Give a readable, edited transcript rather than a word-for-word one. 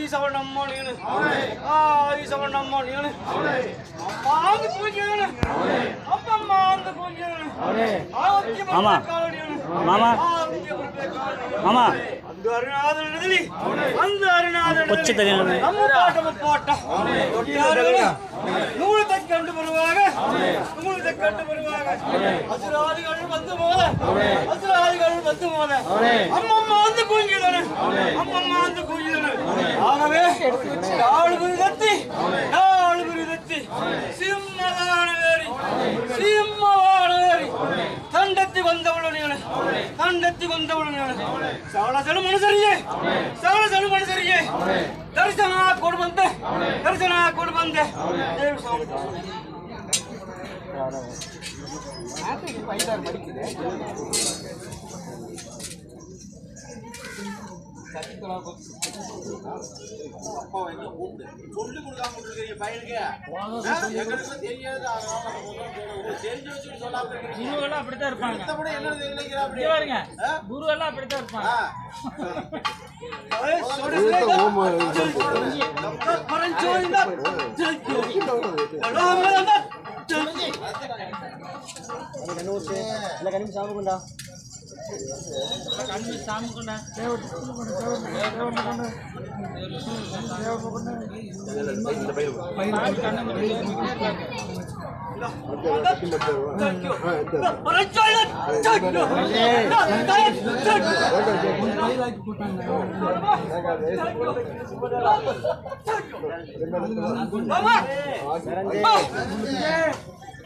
ஆதிசவனம்மா நீனு ஆதிசவனம்மா நீனு அம்மாந்து பூஜைனு அம்மம்மா அந்த பூஜைனு மாமா மாமா மாமா அந்த அருணாதனி அந்த அருணாதனி கொச்சு தெரியும் நம்ம பாட்டம் நூறு தக்கண்டு வருவாங்க நூறு தக்கண்டு வருவாங்க அசுராதிகள் வந்து போத அசுராதிகள் வந்து போத அம்மம்மா வந்து கூங்கிடனு அம்மம்மா வந்து கூங்கிடனு ஆகவே நாலு விருதத்தி சிம்மவானவேரி தண்டத்தி வந்தவளு தண்டத்தி வந்தவளு சவளசனு மனுசரியே சவளசனு மனுசரியே ದರ್ಶನ ಕೊಡು ಬಂದೆ ದೇವ್ರ ಸ್ವಾಮಿ சொல்லி கொடுக்காம பையனுக்கு குரு எல்லாம் அப்படித்தான் இருப்பாங்க. குரு எல்லாம் அப்படித்தான் இருப்பாங்க. சாமுக்குண்டா கண்ணு சாமுக்குண்டா